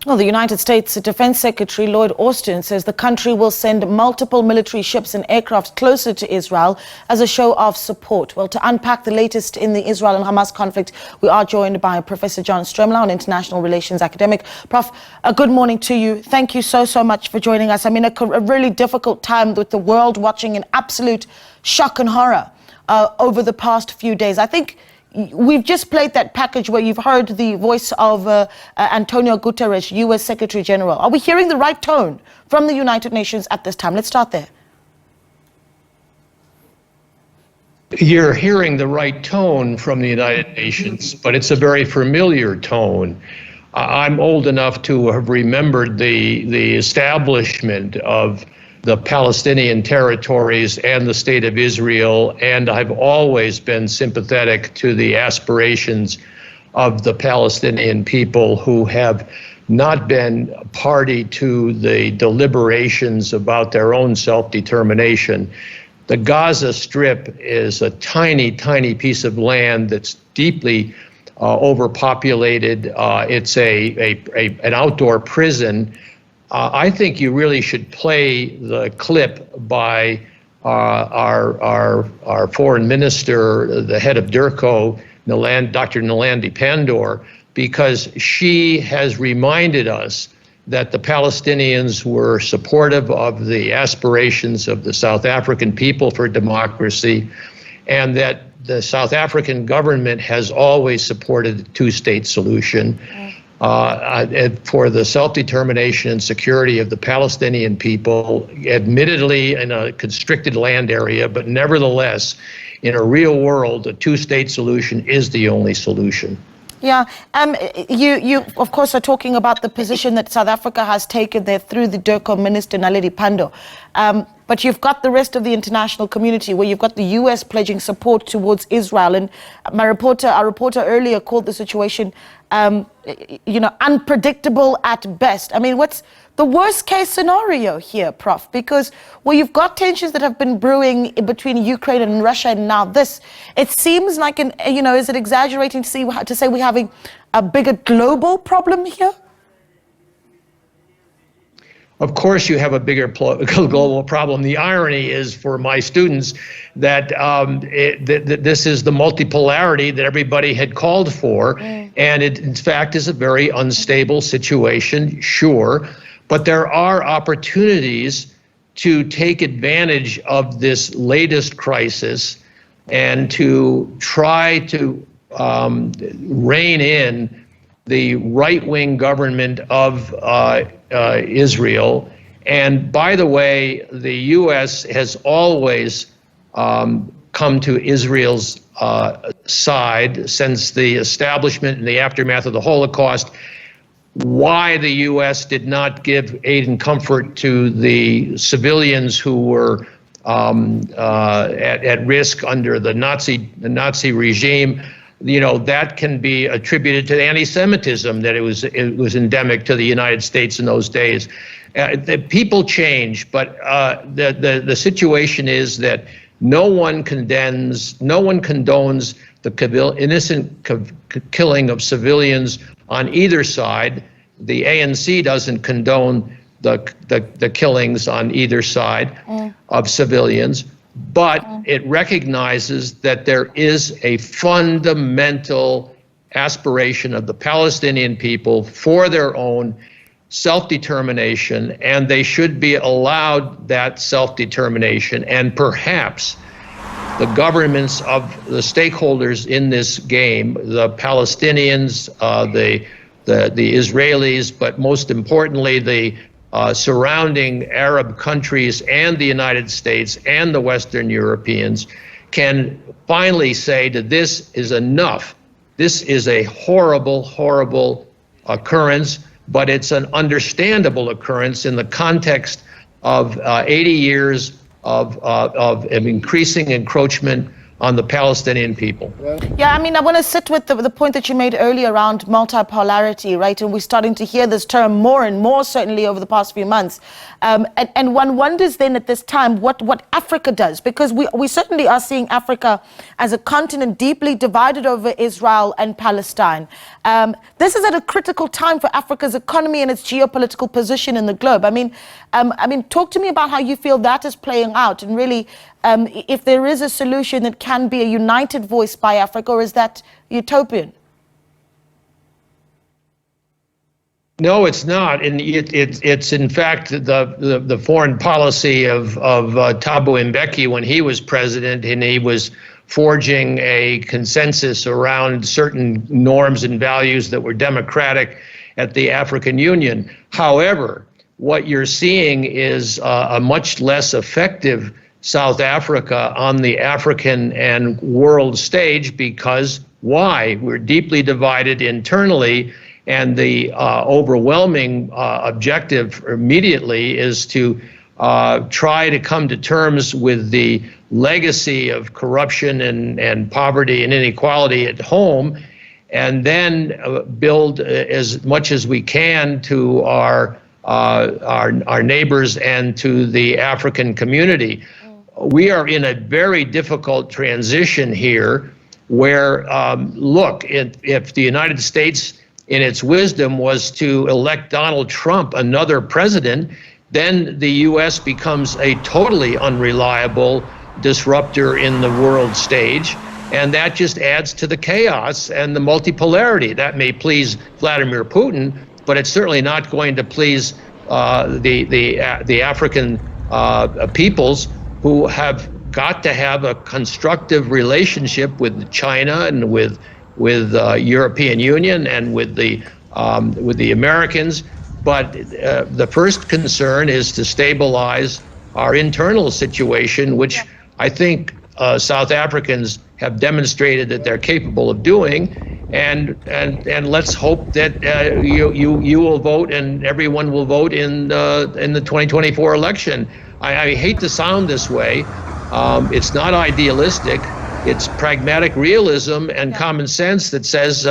Well, the United States Defense Secretary Lloyd says the country will send multiple military ships and aircraft closer to Israel as a show of support. Well, to unpack the latest in the Israel and Hamas conflict, we are joined by Professor John Stremlau, an international relations academic. Prof, good morning to you. Thank you so much for joining us. I mean, a really difficult time with the world watching in absolute shock and horror over the past few days. I think we've just played that package where you've heard the voice of Antonio Guterres, U.S. Secretary General. Are we hearing the right tone from the United Nations at this time? Let's start there. You're hearing the right tone from the United Nations, but it's a very familiar tone. I'm old enough to have remembered the establishment of the Palestinian territories and the state of Israel, and I've always been sympathetic to the aspirations of the Palestinian people who have not been party to the deliberations about their own self-determination. The Gaza Strip is a tiny piece of land that's deeply overpopulated. It's an outdoor prison. I think you really should play the clip by our foreign minister, the head of DIRCO, Dr. Nalandi Pandor, because she has reminded us that the Palestinians were supportive of the aspirations of the South African people for democracy, and that the South African government has always supported the two-state solution. For the self-determination and security of the Palestinian people, admittedly in a constricted land area, but nevertheless, in a real world, a two-state solution is the only solution. Yeah, you of course are talking about the position that South Africa has taken there through the DIRCO minister Naledi Pandor. But you've got the rest of the international community where you've got the US pledging support towards Israel. And our reporter earlier called the situation, unpredictable at best. I mean, what's the worst case scenario here, Prof? Because you've got tensions that have been brewing between Ukraine and Russia, and now this, it seems like is it exaggerating to say we're having a bigger global problem here? Of course you have a bigger global problem. The irony is, for my students, that this is the multipolarity that everybody had called for, and it in fact is a very unstable situation, sure, but there are opportunities to take advantage of this latest crisis and to try to rein in the right-wing government of Israel. And by the way, the U.S. has always come to Israel's side since the establishment and the aftermath of the Holocaust. Why the U.S. did not give aid and comfort to the civilians who were at risk under the Nazi regime, that can be attributed to anti-Semitism, that it was endemic to the United States in those days. The people change, but the situation is that no one condones the innocent killing of civilians on either side. The ANC doesn't condone the killings on either side of civilians. But it recognizes that there is a fundamental aspiration of the Palestinian people for their own self-determination, and they should be allowed that self-determination. And perhaps the governments of the stakeholders in this game, the Palestinians, the Israelis, but most importantly, the surrounding Arab countries and the United States and the Western Europeans, can finally say that this is enough. This is a horrible occurrence, but it's an understandable occurrence in the context of 80 years of increasing encroachment on the Palestinian people. Yeah, I mean, I want to sit with the point that you made earlier around multi-polarity, right? And we're starting to hear this term more and more, certainly over the past few months. And one wonders then at this time what Africa does, because we certainly are seeing Africa as a continent deeply divided over Israel and Palestine. This is at a critical time for Africa's economy and its geopolitical position in the globe. I mean, talk to me about how you feel that is playing out, and really, if there is a solution that can be a united voice by Africa, or is that utopian? No, it's not, and it's in fact the foreign policy of Thabo Mbeki when he was president, and he was forging a consensus around certain norms and values that were democratic at the African Union. However, what you're seeing is a much less effective South Africa on the African and world stage, because why? We're deeply divided internally, and the overwhelming objective immediately is to try to come to terms with the legacy of corruption and poverty and inequality at home, and then build as much as we can to our neighbors and to the African community. We are in a very difficult transition here where, look, if the United States in its wisdom was to elect Donald Trump another president, then the U.S. becomes a totally unreliable disruptor in the world stage. And that just adds to the chaos and the multipolarity. That may please Vladimir Putin, but it's certainly not going to please the African peoples, who have got to have a constructive relationship with China and with European Union and with the Americans. But the first concern is to stabilize our internal situation, which I think South Africans have demonstrated that they're capable of doing, and let's hope that you will vote and everyone will vote in the 2024 election. I hate to sound this way. It's not idealistic. It's pragmatic realism and common sense that says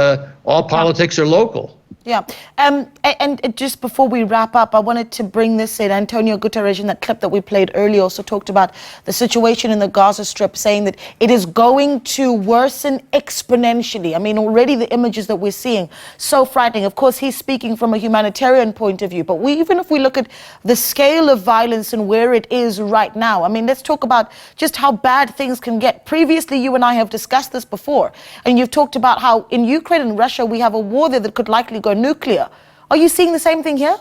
all politics are local. Yeah, and just before we wrap up, I wanted to bring this in. Antonio Guterres, in that clip that we played earlier, also talked about the situation in the Gaza Strip, saying that it is going to worsen exponentially. I mean, already the images that we're seeing, so frightening. Of course, he's speaking from a humanitarian point of view, but even if we look at the scale of violence and where it is right now, I mean, let's talk about just how bad things can get. Previously, you and I have discussed this before, and you've talked about how in Ukraine and Russia, we have a war there that could likely go nuclear. Are you seeing the same thing here?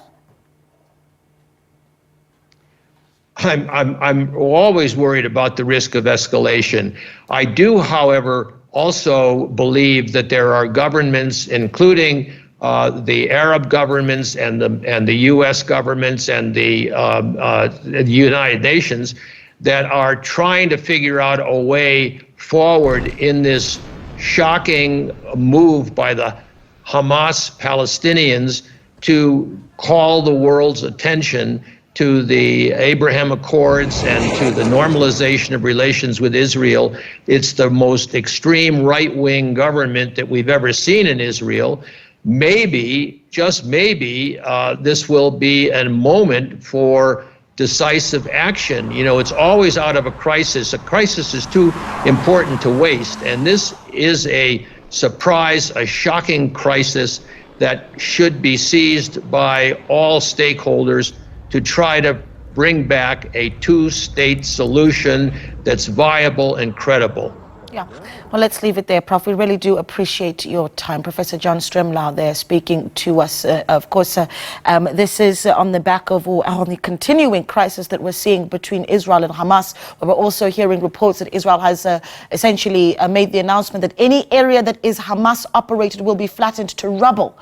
I'm always worried about the risk of escalation. I do, however, also believe that there are governments, including the Arab governments and the U.S. governments and the United Nations, that are trying to figure out a way forward in this shocking move by the Hamas Palestinians to call the world's attention to the Abraham Accords and to the normalization of relations with Israel. It's the most extreme right-wing government that we've ever seen in Israel. Maybe, just maybe, this will be a moment for decisive action. You know, it's always out of a crisis. A crisis is too important to waste, and this is a surprise, a shocking crisis that should be seized by all stakeholders to try to bring back a two-state solution that's viable and credible. Yeah, well, let's leave it there, Prof. We really do appreciate your time. Professor John Stremlau there speaking to us. Of course, this is on the back of on the continuing crisis that we're seeing between Israel and Hamas. We're also hearing reports that Israel has essentially made the announcement that any area that is Hamas operated will be flattened to rubble.